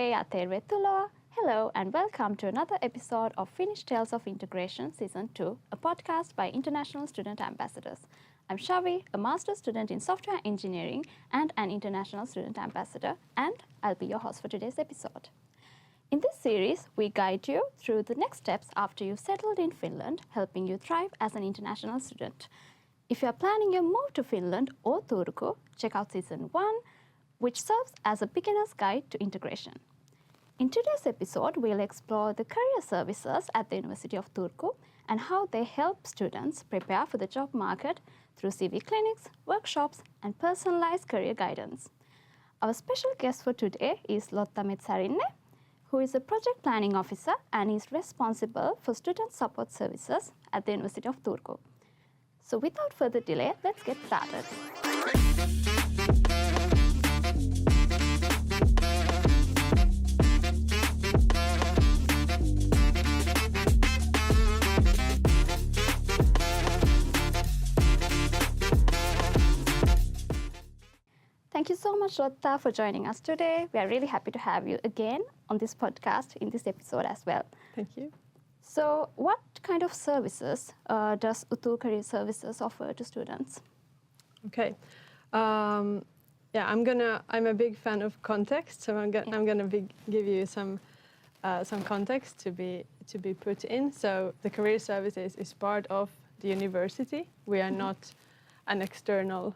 ja tervetuloa. Hello and welcome to another episode of Finnish Tales of Integration Season 2, a podcast by International Student Ambassadors. I'm Shavi, a master's student in software engineering and an international student ambassador, and I'll be your host for today's episode. In this series, we guide you through the next steps after you've settled in Finland, helping you thrive as an international student. If you are planning your move to Finland or Turku, check out Season 1, which serves as a beginner's guide to integration. In today's episode, we'll explore the career services at the University of Turku and how they help students prepare for the job market through CV clinics, workshops, and personalized career guidance. Our special guest for today is Lotta Metsärinne, who is a project planning officer and is responsible for student support services at the University of Turku. So without further delay, let's get started. Thank you so much, Lotta, for joining us today. We are really happy to have you again on this podcast in this episode as well. Thank you. So what kind of services does UTU Career Services offer to students? Okay. I'm a big fan of context, so I'm gonna give you some context to be put in. So the Career Services is part of the university. We are not an external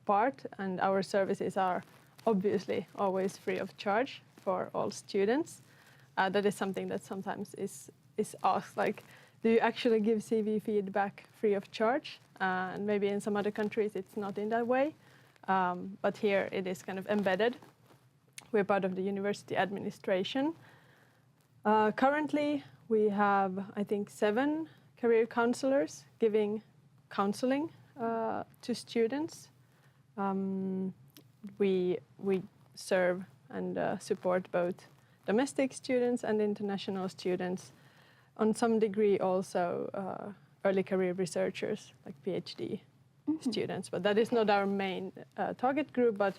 part, and our services are obviously always free of charge for all students. That is something that sometimes is asked, like, do you actually give CV feedback free of charge? And maybe in some other countries it's not in that way, but here it is kind of embedded. We're part of the university administration. Currently we have, I think, 7 career counselors giving counseling to students. We serve and support both domestic students and international students, on some degree also early career researchers like PhD students, but that is not our main target group. But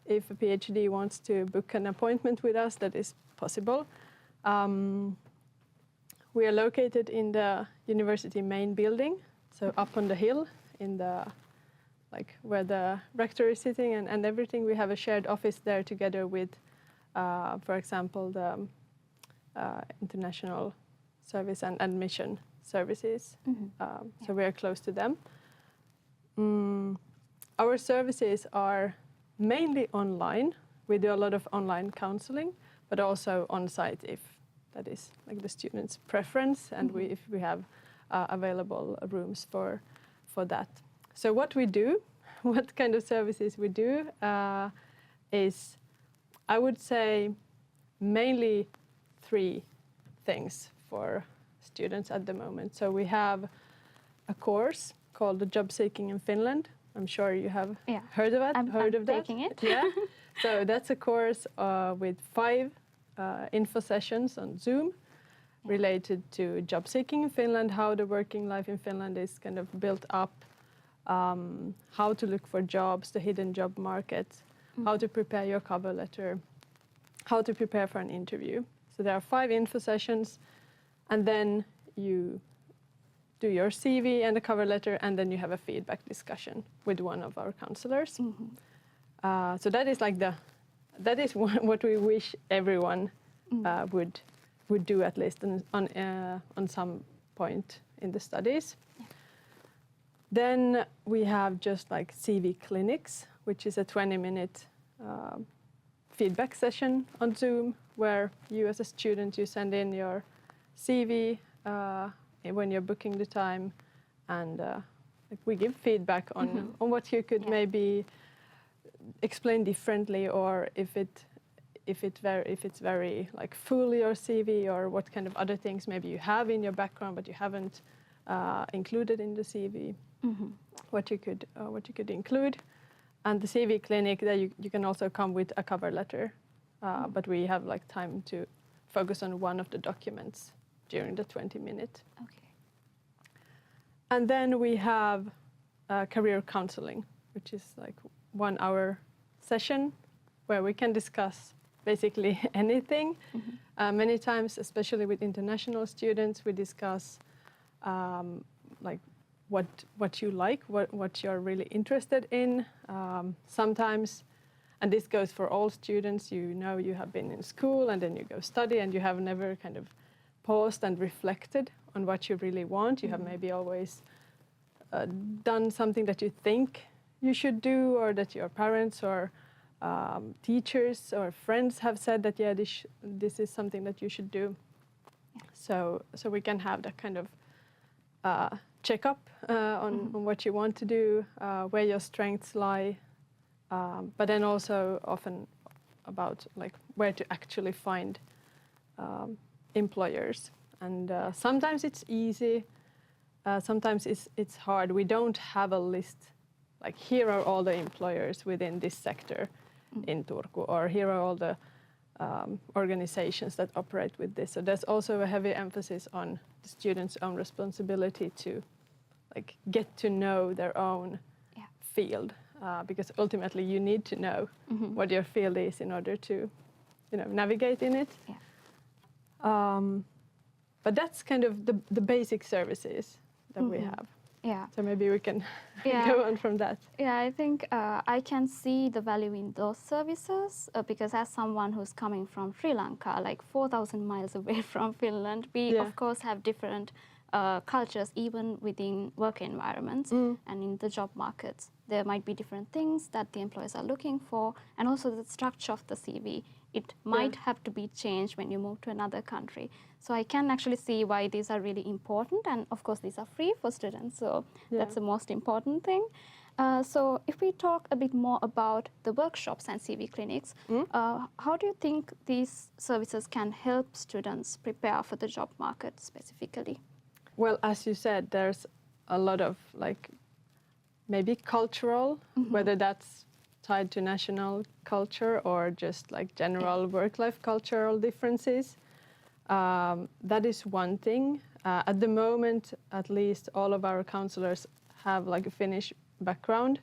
if a PhD wants to book an appointment with us, that is possible. We are located in the university main building, so up on the hill in the where the rector is sitting and everything. We have a shared office there together with, for example, the international service and admission services. So we are close to them. Our services are mainly online. We do a lot of online counseling, but also on-site if that is like the student's preference, and if we have available rooms for that. So what we do, what kind of services we do, is, I would say, mainly 3 things for students at the moment. So we have a course called the Job Seeking in Finland. I'm sure you have heard of it. I'm taking it. Yeah. So that's a course with 5 info sessions on Zoom related to job seeking in Finland, how the working life in Finland is kind of built up, how to look for jobs, the hidden job market, how to prepare your cover letter, how to prepare for an interview. So there are 5 info sessions, and then you do your CV and a cover letter, and then you have a feedback discussion with one of our counselors. So that is what we wish everyone would do, at least on some point in the studies. Then we have just like CV clinics, which is a 20-minute feedback session on Zoom, where you as a student, you send in your CV when you're booking the time, and we give feedback on what you could maybe explain differently, or if it's very like full, your CV, or what kind of other things maybe you have in your background but you haven't included in the CV. What you could include. And the CV clinic, that you can also come with a cover letter, but we have like time to focus on one of the documents during the 20-minute. Okay. And then we have career counseling, which is like 1 hour session where we can discuss basically anything. Many times, especially with international students, we discuss like what you like, what you're really interested in. Sometimes, and this goes for all students, you know you have been in school and then you go study and you have never kind of paused and reflected on what you really want. You have maybe always done something that you think you should do, or that your parents or teachers or friends have said that, yeah, this is something that you should do. So we can have that kind of check up on what you want to do, where your strengths lie, but then also often about like where to actually find employers. And sometimes it's easy, sometimes it's hard. We don't have a list like here are all the employers within this sector in Turku, or here are all the organizations that operate with this. So there's also a heavy emphasis on the students' own responsibility to like get to know their own field, because ultimately you need to know what your field is in order to, navigate in it. But that's kind of the basic services that we have. Yeah. So maybe we can go on from that. Yeah, I think I can see the value in those services because as someone who's coming from Sri Lanka, like 4,000 miles away from Finland, we of course have different cultures even within work environments and in the job markets. There might be different things that the employers are looking for, and also the structure of the CV. It might have to be changed when you move to another country. So I can actually see why these are really important, and of course these are free for students, so that's the most important thing. So if we talk a bit more about the workshops and CV clinics, how do you think these services can help students prepare for the job market specifically? Well, as you said, there's a lot of like maybe cultural, whether that's tied to national culture or just like general work-life cultural differences. That is one thing. At the moment, at least all of our counselors have like a Finnish background,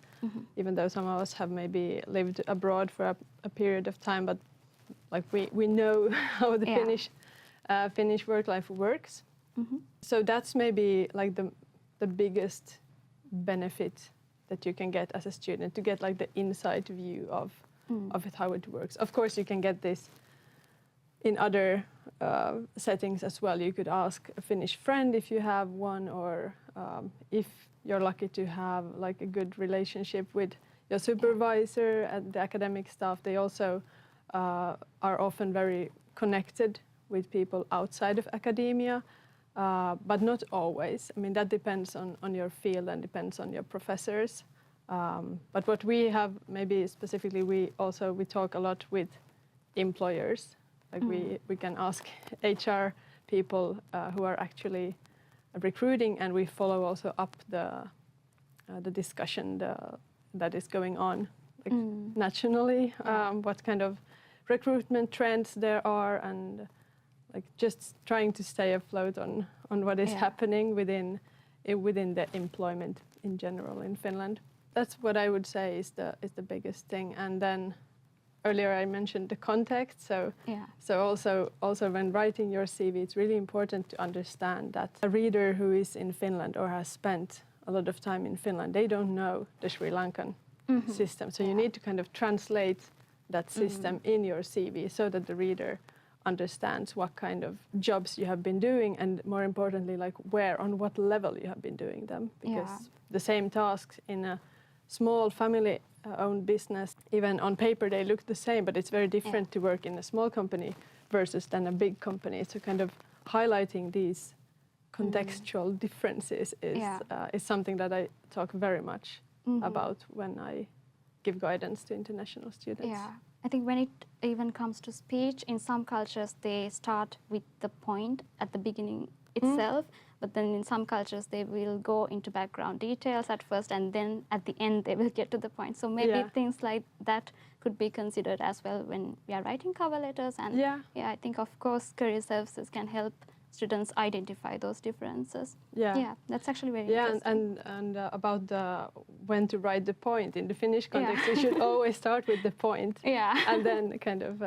even though some of us have maybe lived abroad for a period of time, but like we know how the Finnish work life works. So that's maybe like the biggest benefit that you can get as a student, to get like the inside view of it, how it works. Of course, you can get this in other settings as well. You could ask a Finnish friend if you have one, or if you're lucky to have like a good relationship with your supervisor and the academic staff. They also are often very connected with people outside of academia, but not always. I mean, that depends on your field and depends on your professors. But what we have, maybe specifically, we talk a lot with employers. Like we can ask HR people who are actually recruiting, and we follow also up the discussion that is going on like nationally, what kind of recruitment trends there are, and like just trying to stay afloat on what is happening within the employment in general in Finland. That's what I would say is the biggest thing. And then earlier I mentioned the context. So also when writing your CV, it's really important to understand that a reader who is in Finland or has spent a lot of time in Finland, they don't know the Sri Lankan system. So you need to kind of translate that system in your CV so that the reader understands what kind of jobs you have been doing, and more importantly, like where, on what level you have been doing them. Because the same tasks in a small family-owned business, even on paper they look the same, but it's very different to work in a small company versus then a big company. So kind of highlighting these contextual differences is something that I talk very much about when I give guidance to international students. Yeah, I think when it even comes to speech, in some cultures they start with the point at the beginning itself, but then in some cultures they will go into background details at first, and then at the end they will get to the point. So maybe things like that could be considered as well when we are writing cover letters. And I think of course career services can help students identify those differences. Yeah. Yeah, that's actually very Yeah, interesting. and about when to write the point in the Finnish context, you should always start with the point, Yeah. and then kind of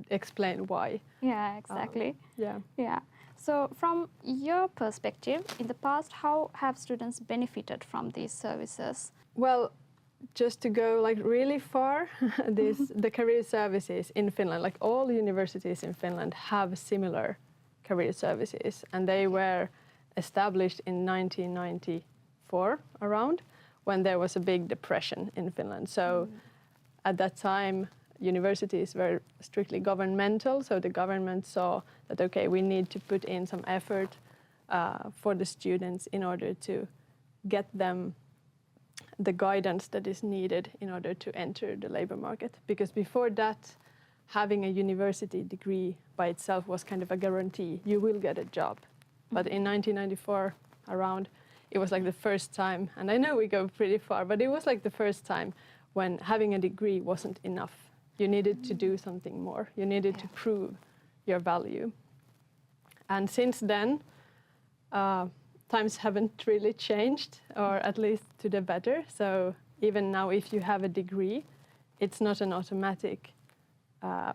explain why. Yeah, exactly. Yeah. Yeah. So from your perspective, in the past, how have students benefited from these services? Well, just to go like really far, the career services in Finland, like all universities in Finland have similar career services, and they were established in 1994 around, when there was a big depression in Finland. So at that time, universities were strictly governmental, so the government saw that, okay, we need to put in some effort for the students in order to get them the guidance that is needed in order to enter the labor market. Because before that, having a university degree by itself was kind of a guarantee, you will get a job. But in 1994 around, it was like the first time, and I know we go pretty far, but it was like the first time when having a degree wasn't enough. You needed to do something more. You needed to prove your value. And since then, times haven't really changed, or at least to the better. So even now, if you have a degree, it's not an automatic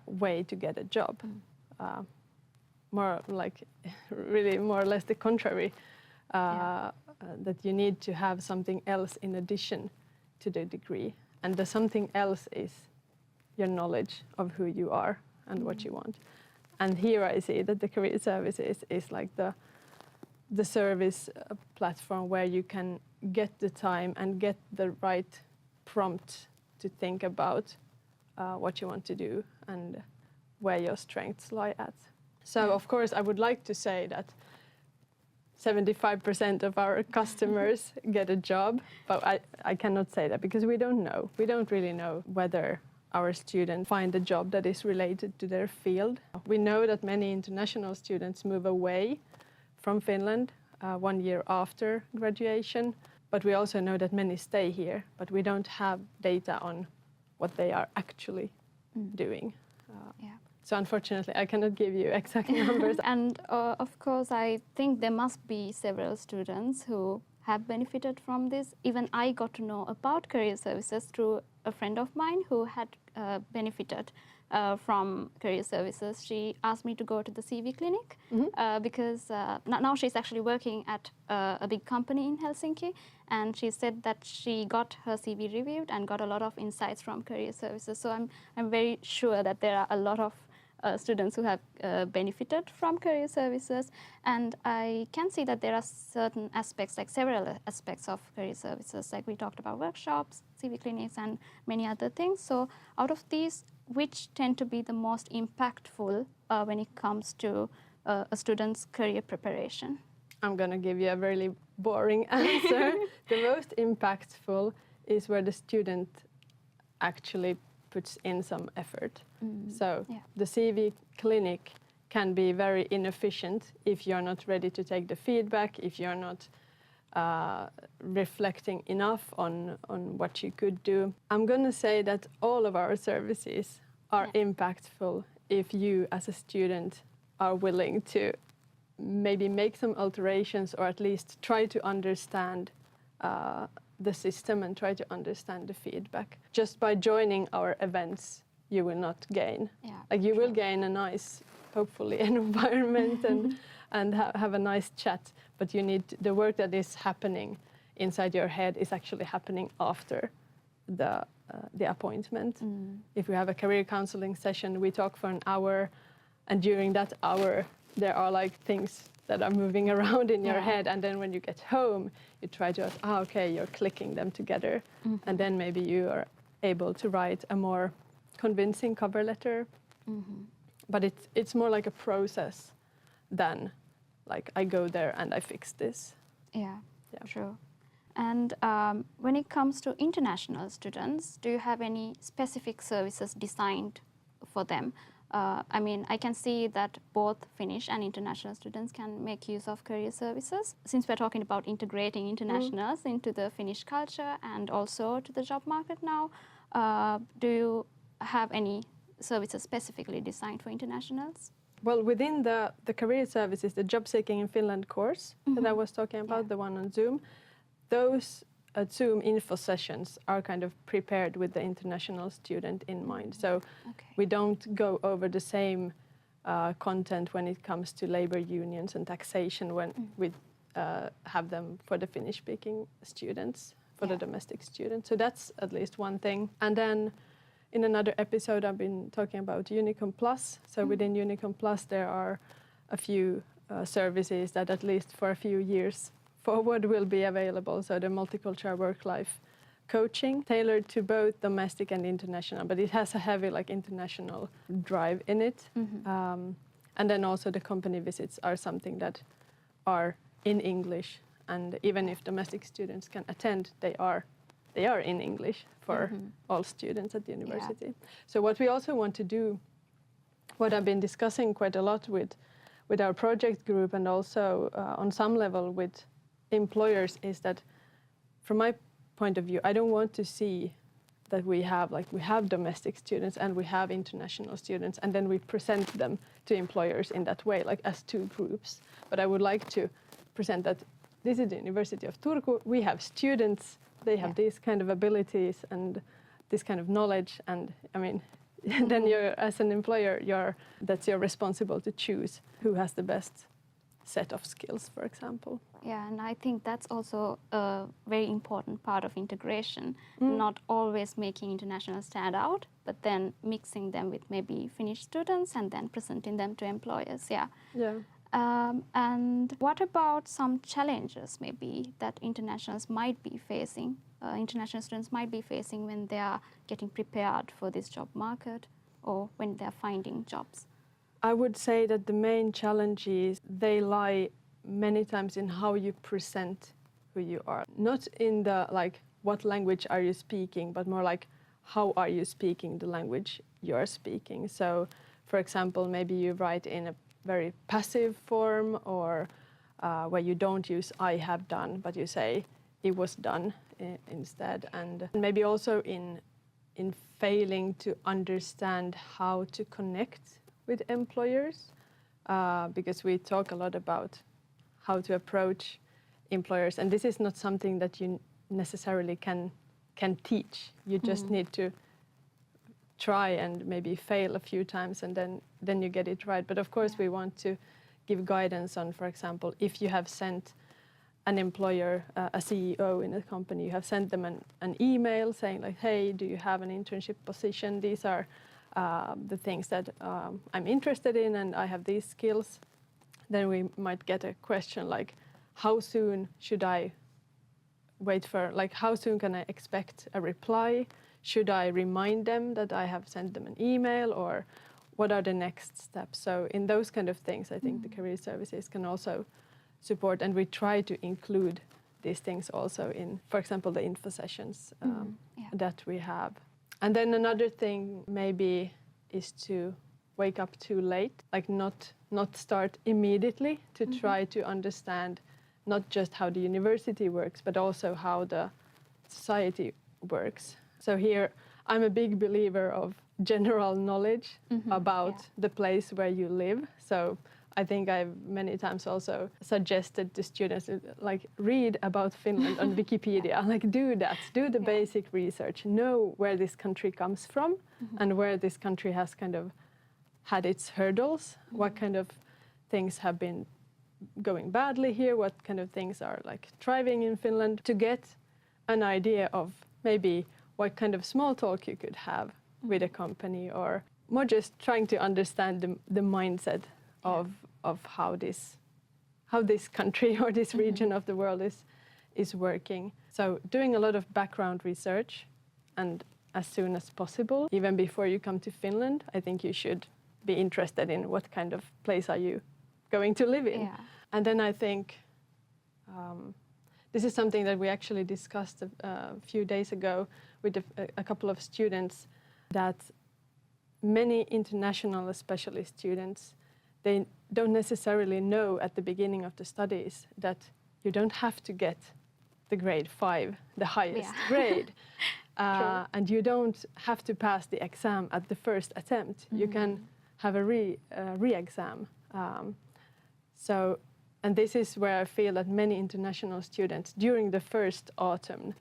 way to get a job. More like, really more or less the contrary, that you need to have something else in addition to the degree. And the something else is your knowledge of who you are and what you want. And here I see that the career services is like the service platform where you can get the time and get the right prompt to think about what you want to do and where your strengths lie at. So of course I would like to say that 75% of our customers get a job, but I cannot say that because we don't know. We don't really know whether our students find a job that is related to their field. We know that many international students move away from Finland 1 year after graduation, but we also know that many stay here, but we don't have data on what they are actually doing. So unfortunately, I cannot give you exact numbers. And of course, I think there must be several students who have benefited from this. Even I got to know about career services through a friend of mine who had benefited from career services. She asked me to go to the CV clinic because now she's actually working at a big company in Helsinki, and she said that she got her CV reviewed and got a lot of insights from career services. So I'm very sure that there are a lot of students who have benefited from career services, and I can see that there are certain aspects, like several aspects of career services, like we talked about workshops, CV clinics, and many other things. So out of these, which tend to be the most impactful when it comes to a student's career preparation? I'm going to give you a really boring answer. The most impactful is where the student actually puts in some effort. So the CV clinic can be very inefficient if you're not ready to take the feedback, if you're not reflecting enough on what you could do. I'm going to say that all of our services are impactful if you as a student are willing to maybe make some alterations, or at least try to understand the system and try to understand the feedback. Just by joining our events, you will not gain. Like you will gain a nice, hopefully, an environment and have a nice chat, but you need the work that is happening inside your head is actually happening after the appointment. If we have a career counseling session, we talk for an hour, and during that hour there are like things that are moving around in your head, and then when you get home you try to okay, you're clicking them together, and then maybe you are able to write a more convincing cover letter. But it's more like a process than like I go there and I fix this. Yeah. True. And when it comes to international students, do you have any specific services designed for them? I mean, I can see that both Finnish and international students can make use of career services. Since we're talking about integrating internationals into the Finnish culture and also to the job market now, do you have any services specifically designed for internationals? Well, within the career services, the job seeking in Finland course that I was talking about, the one on Zoom, those Zoom info sessions are kind of prepared with the international student in mind. So we don't go over the same content when it comes to labor unions and taxation when we have them for the Finnish-speaking students, for the domestic students. So that's at least one thing. And then in another episode, I've been talking about Unicom Plus. So within Unicom Plus, there are a few services that at least for a few years forward will be available. So the multicultural work-life coaching tailored to both domestic and international, but it has a heavy like international drive in it. And then also the company visits are something that are in English, and even if domestic students can attend, they are in English for all students at the university. So what we also want to do, what I've been discussing quite a lot with our project group and also on some level with employers, is that from my point of view, I don't want to see that we have domestic students and we have international students, and then we present them to employers in that way, like as two groups. But I would like to present that this is the University of Turku. We have students. They have these kind of abilities and this kind of knowledge. And I mean, then you're, as an employer, that's your responsible to choose who has the best set of skills, for example. Yeah, and I think that's also a very important part of integration, not always making international stand out, but then mixing them with maybe Finnish students and then presenting them to employers. And what about some challenges maybe that international students might be facing when they are getting prepared for this job market or when they're finding jobs? I would say that the main challenges, they lie many times in how you present who you are. Not in the like what language are you speaking, but more like how are you speaking the language you're speaking. So for example, maybe you write in a very passive form, or where you don't use I have done, but you say it was done instead. And maybe also in failing to understand how to connect with employers, because we talk a lot about how to approach employers, and this is not something that you necessarily can teach. You just need to try and maybe fail a few times, and then you get it right. But of course we want to give guidance on, for example, if you have sent an employer, a CEO in a company, you have sent them an email saying like, hey, do you have an internship position? These are the things that I'm interested in and I have these skills. Then we might get a question like, how soon should I wait for, like how soon can I expect a reply? Should I remind them that I have sent them an email, or what are the next steps? So in those kind of things, I think the career services can also support, and we try to include these things also in, for example, the info sessions that we have. And then another thing maybe is to wake up too late, like not start immediately, to try to understand not just how the university works, but also how the society works. So here, I'm a big believer of general knowledge about the place where you live. So I think I've many times also suggested to students, like read about Finland on Wikipedia, like do that, do the basic research, know where this country comes from and where this country has kind of had its hurdles, what kind of things have been going badly here, what kind of things are like thriving in Finland, to get an idea of maybe what kind of small talk you could have with a company, or more just trying to understand the mindset of how this country or this region of the world is working. So doing a lot of background research, and as soon as possible, even before you come to Finland, I think you should be interested in what kind of place are you going to live in. And then I think this is something that we actually discussed a few days ago with a couple of students, that many international, especially students, they don't necessarily know at the beginning of the studies that you don't have to get the grade 5, the highest grade. And you don't have to pass the exam at the first attempt. You can have a re-exam. And this is where I feel that many international students during the first autumn,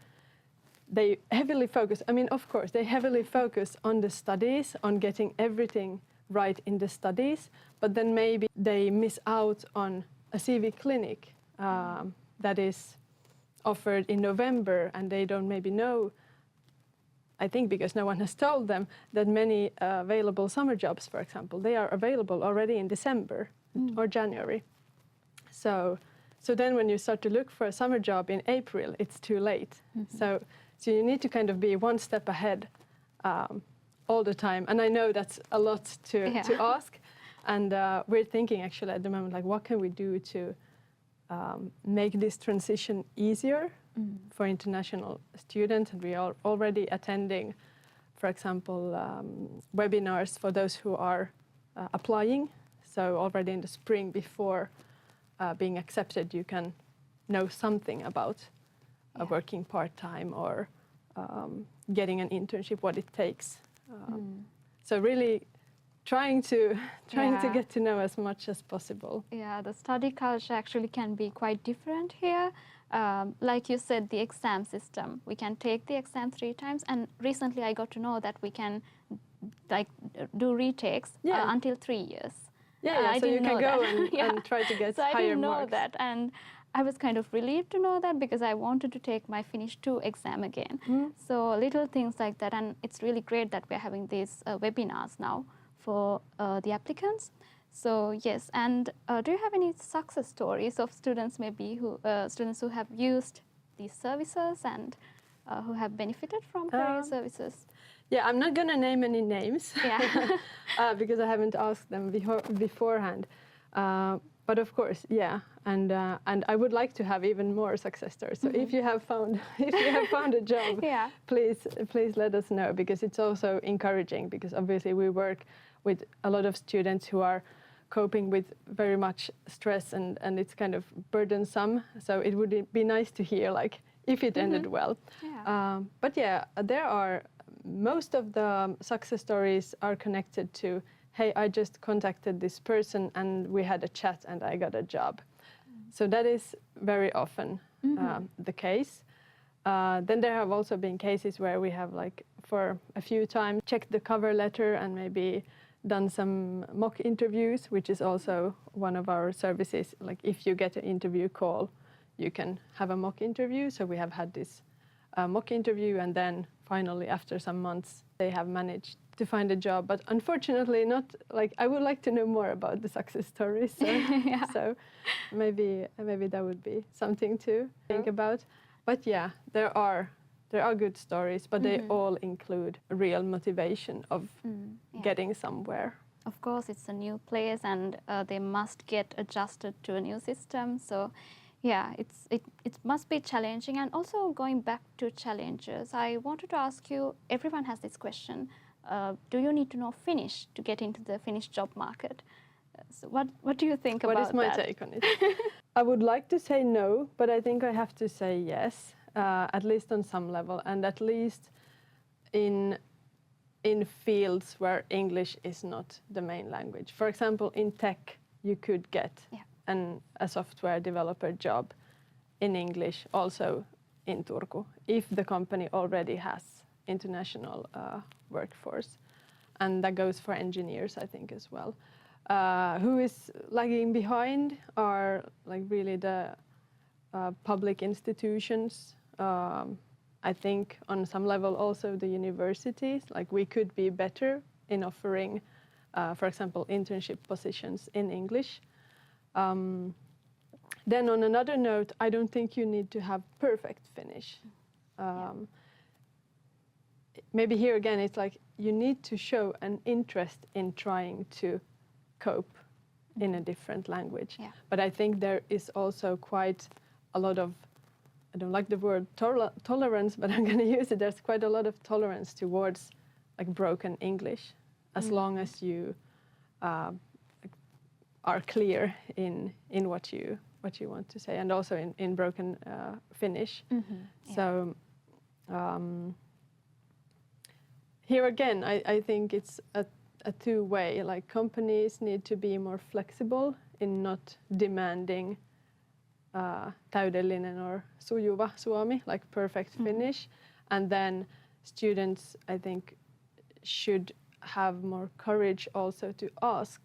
they heavily focus, I mean, of course, they heavily focus on the studies, on getting everything right in the studies, but then maybe they miss out on a CV clinic that is offered in November, and they don't maybe know, I think because no one has told them, that many available summer jobs, for example, they are available already in December or January. So then when you start to look for a summer job in April, it's too late. So you need to kind of be one step ahead all the time. And I know that's a lot to ask. And we're thinking actually at the moment, like, what can we do to make this transition easier for international students? And we are already attending, for example, webinars for those who are applying. So already in the spring before being accepted, you can know something about working part-time or getting an internship, what it takes. So really trying to get to know as much as possible. Yeah, the study culture actually can be quite different here. Like you said, the exam system, we can take the exam 3 times, and recently I got to know that we can do retakes until 3 years. So you can go and try to get so higher marks. I didn't know that, and I was kind of relieved to know that because I wanted to take my Finnish 2 exam again. So little things like that, and it's really great that we're having these webinars now for the applicants. So yes, and do you have any success stories of students maybe who have used these services and who have benefited from career services? Yeah, I'm not going to name any names because I haven't asked them beforehand. But of course, and I would like to have even more success stories. So if you have found a job, please let us know, because it's also encouraging. Because obviously we work with a lot of students who are coping with very much stress, and it's kind of burdensome. So it would be nice to hear like if it ended well. But there are. Most of the success stories are connected to, hey, I just contacted this person and we had a chat and I got a job. So that is very often the case. Then there have also been cases where we have, like, for a few times checked the cover letter and maybe done some mock interviews, which is also one of our services. Like, if you get an interview call, you can have a mock interview. So we have had this mock interview, and then finally, after some months, they have managed to find a job. But unfortunately, not like I would like to know more about the success stories. So, so maybe that would be something to think about. But yeah, there are good stories, but they all include real motivation of getting somewhere. Of course, it's a new place, and they must get adjusted to a new system. So. Yeah, it must be challenging. And also going back to challenges, I wanted to ask you, everyone has this question, do you need to know Finnish to get into the Finnish job market? So what do you think about that? What is my take on it? I would like to say no, but I think I have to say yes, at least on some level, and at least in fields where English is not the main language. For example, in tech, you could get a software developer job in English, also in Turku, if the company already has international workforce. And that goes for engineers, I think, as well. Who is lagging behind are like really the public institutions. I think on some level also the universities. Like, we could be better in offering, for example, internship positions in English. Then on another note, I don't think you need to have perfect Finnish. Maybe here again, it's like you need to show an interest in trying to cope in a different language. But I think there is also quite a lot of, I don't like the word tolerance, but I'm going to use it. There's quite a lot of tolerance towards like broken English, as long as you are clear in what you want to say, and also in broken Finnish. So here again, I think it's a a two-way. Like companies need to be more flexible in not demanding täydellinen or sujuva suomi, like perfect Finnish. And then students, I think, should have more courage also to ask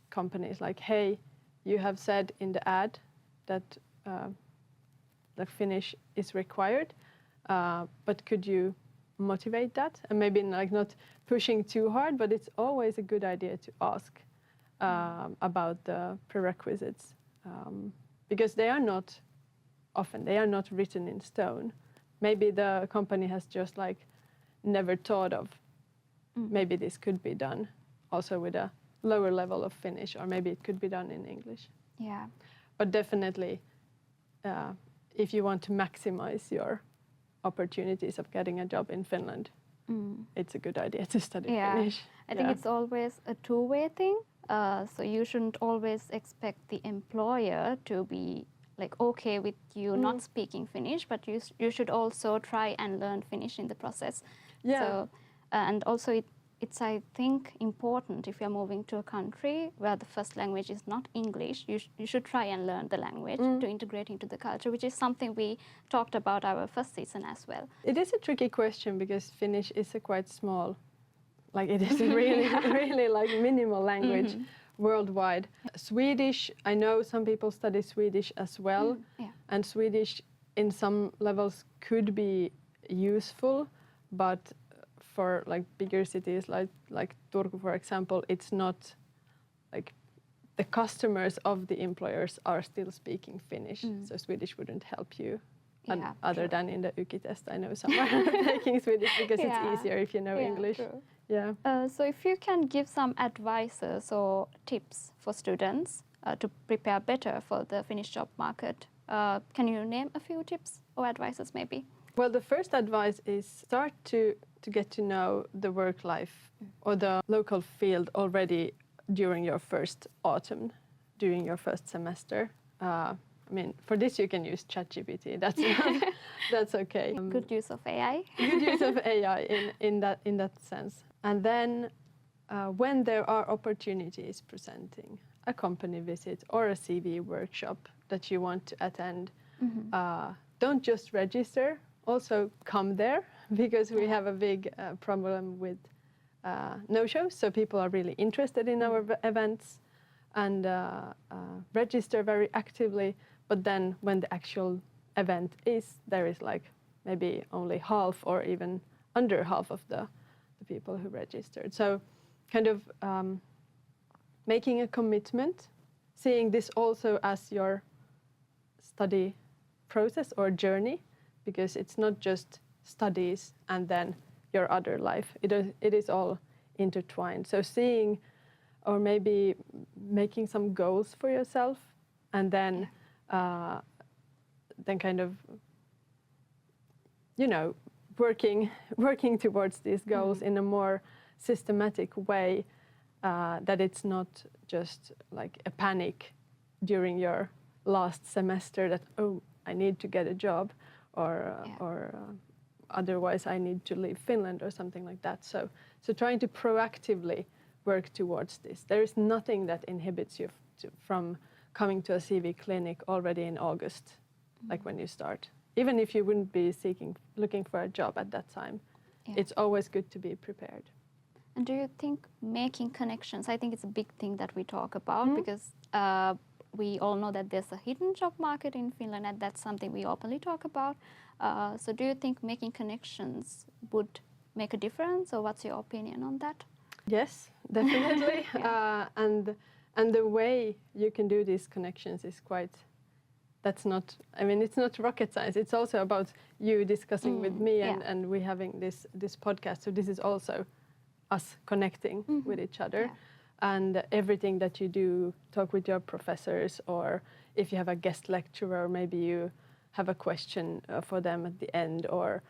companies like, hey, you have said in the ad that the Finnish is required, but could you motivate that? And maybe like not pushing too hard, but it's always a good idea to ask about the prerequisites, because they are not written in stone. Maybe the company has just like never thought of maybe this could be done also with a lower level of Finnish, or maybe it could be done in English. Yeah. But definitely, if you want to maximize your opportunities of getting a job in Finland, it's a good idea to study Finnish. I think it's always a two-way thing. So you shouldn't always expect the employer to be like okay with you not speaking Finnish, but you should also try and learn Finnish in the process. Yeah. So, and also it's I think important if you're moving to a country where the first language is not English, you should try and learn the language to integrate into the culture, which is something we talked about our first season as well. It is a tricky question because Finnish is a quite small, like it is a really like minimal language worldwide. Swedish, I know some people study Swedish as well, and Swedish in some levels could be useful, but for like bigger cities like Turku, for example, it's not like the customers of the employers are still speaking Finnish, so Swedish wouldn't help you. Other than in the UKI test, I know someone taking Swedish because it's easier if you know English. True. Yeah. So if you can give some advices or tips for students to prepare better for the Finnish job market, can you name a few tips or advices maybe? Well, the first advice is start to get to know the work life or the local field already during your first autumn, during your first semester. I mean, for this you can use ChatGPT. That's okay. Good use of AI. Good use of AI in that sense. And then when there are opportunities presenting, a company visit or a CV workshop that you want to attend, don't just register, also come there, because we have a big problem with no-shows. So people are really interested in our events and register very actively. But then when the actual event is, there is like maybe only half or even under half of the people who registered. So kind of making a commitment, seeing this also as your study process or journey, because it's not just studies and then your other life. It is all intertwined. So seeing or maybe making some goals for yourself and then kind of, you know, working towards these goals in a more systematic way, that it's not just like a panic during your last semester that, oh, I need to get a job or otherwise I need to leave Finland or something like that. So trying to proactively work towards this. There is nothing that inhibits you from coming to a CV clinic already in August, like when you start. Even if you wouldn't be looking for a job at that time, it's always good to be prepared. And do you think making connections, I think it's a big thing that we talk about because we all know that there's a hidden job market in Finland and that's something we openly talk about. So do you think making connections would make a difference, or what's your opinion on that? Yes, definitely. And the way you can do these connections is it's not rocket science. It's also about you discussing with me and we having this podcast. So this is also us connecting with each other. Yeah. And everything that you do, talk with your professors, or if you have a guest lecturer, maybe you have a question for them at the end, or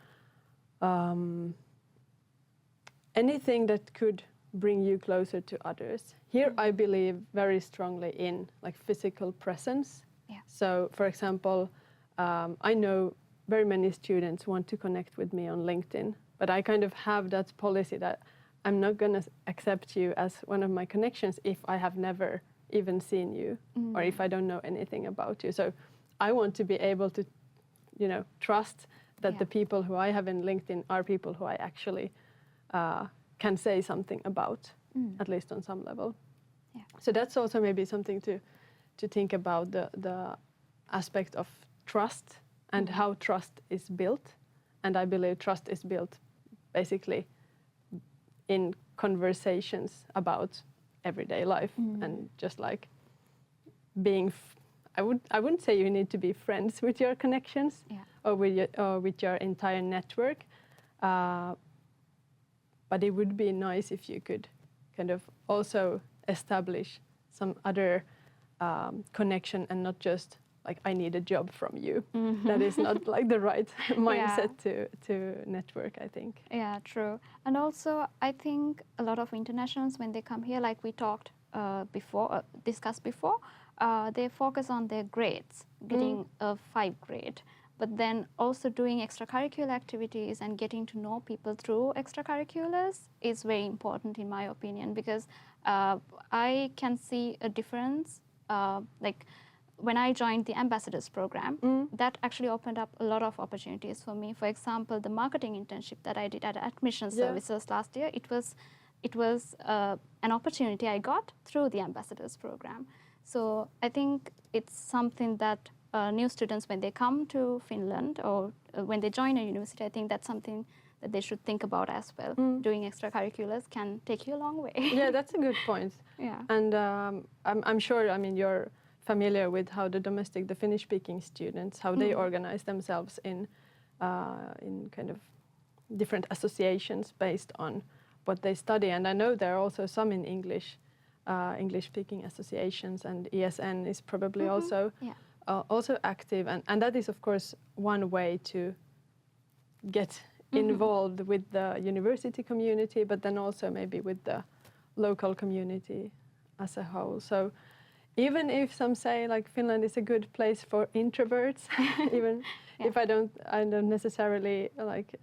anything that could bring you closer to others. Here I believe very strongly in like physical presence. Yeah. So for example, I know very many students want to connect with me on LinkedIn, but I kind of have that policy that I'm not going to accept you as one of my connections if I have never even seen you or if I don't know anything about you. So I want to be able to, trust that the people who I have in LinkedIn are people who I actually can say something about, at least on some level. Yeah. So that's also maybe something to think about, the aspect of trust and how trust is built. And I believe trust is built basically in conversations about everyday life and just like being. I wouldn't say you need to be friends with your connections or with your entire network, but it would be nice if you could kind of also establish some other connection and not just like I need a job from you. That is not like the right mindset to network, I think. Yeah, true. And also, I think a lot of internationals, when they come here, like we talked discussed before, they focus on their grades, getting a 5 grade, but then also doing extracurricular activities and getting to know people through extracurriculars is very important in my opinion, because I can see a difference, like when I joined the ambassadors program, that actually opened up a lot of opportunities for me. For example, the marketing internship that I did at Admission Services last year, it was an opportunity I got through the ambassadors program. So I think it's something that new students, when they come to Finland or when they join a university, I think that's something that they should think about as well. Doing extracurriculars can take you a long way. Yeah, that's a good point. Yeah. And I'm sure, you're familiar with how the Finnish-speaking students, how they organize themselves in kind of different associations based on what they study. And I know there are also some in English-speaking associations, and ESN is probably also active. And that is, of course, one way to get involved with the university community, but then also maybe with the local community as a whole. So even if some say like Finland is a good place for introverts, even if I don't necessarily like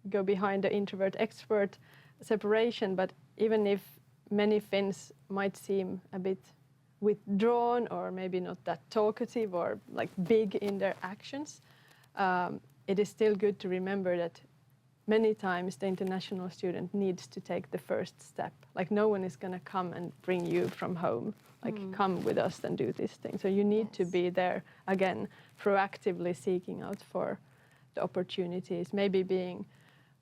go behind the introvert-extrovert separation, but even if many Finns might seem a bit withdrawn or maybe not that talkative or like big in their actions, it is still good to remember that many times the international student needs to take the first step. Like no one is going to come and bring you from home, like come with us and do this thing. So you need to be there again, proactively seeking out for the opportunities, maybe being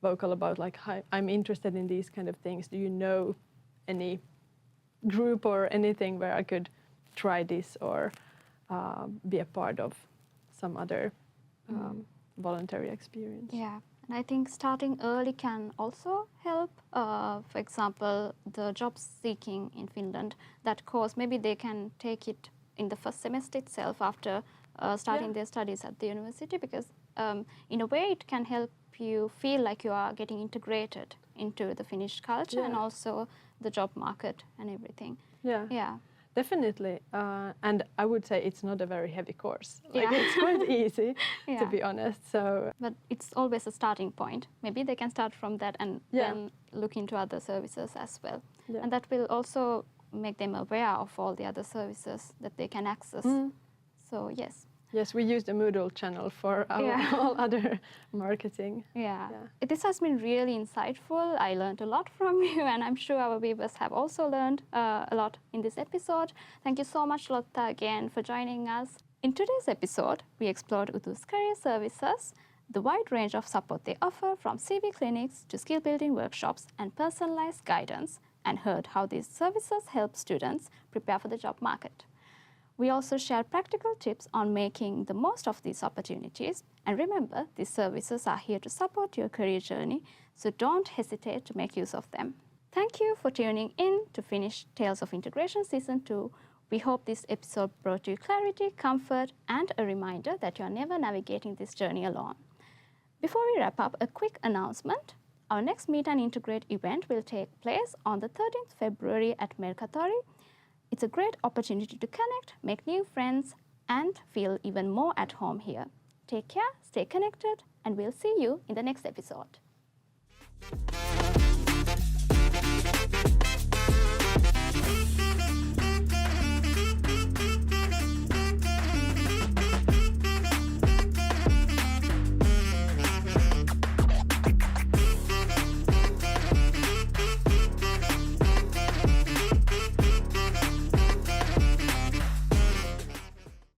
vocal about like, hi, I'm interested in these kind of things. Do you know any group or anything where I could try this or be a part of some other voluntary experience? Yeah, and I think starting early can also help. For example, the job seeking in Finland, that course, maybe they can take it in the first semester itself after starting their studies at the university, because in a way it can help you feel like you are getting integrated into the Finnish culture and also the job market and everything. Yeah. Definitely. And I would say it's not a very heavy course. Like it's quite easy, to be honest. So, but it's always a starting point. Maybe they can start from that and then look into other services as well. Yeah. And that will also make them aware of all the other services that they can access. So, yes. Yes, we use the Moodle channel for all other marketing. Yeah. This has been really insightful. I learned a lot from you, and I'm sure our viewers have also learned a lot in this episode. Thank you so much, Lotta, again for joining us. In today's episode, we explored UTU's Career Services, the wide range of support they offer, from CV clinics to skill building workshops and personalized guidance, and heard how these services help students prepare for the job market. We also share practical tips on making the most of these opportunities. And remember, these services are here to support your career journey, so don't hesitate to make use of them. Thank you for tuning in to Finnish Tales of Integration Season 2. We hope this episode brought you clarity, comfort, and a reminder that you're never navigating this journey alone. Before we wrap up, a quick announcement. Our next Meet and Integrate event will take place on the 13th February at Mercatori. It's a great opportunity to connect, make new friends, and feel even more at home here. Take care, stay connected, and we'll see you in the next episode.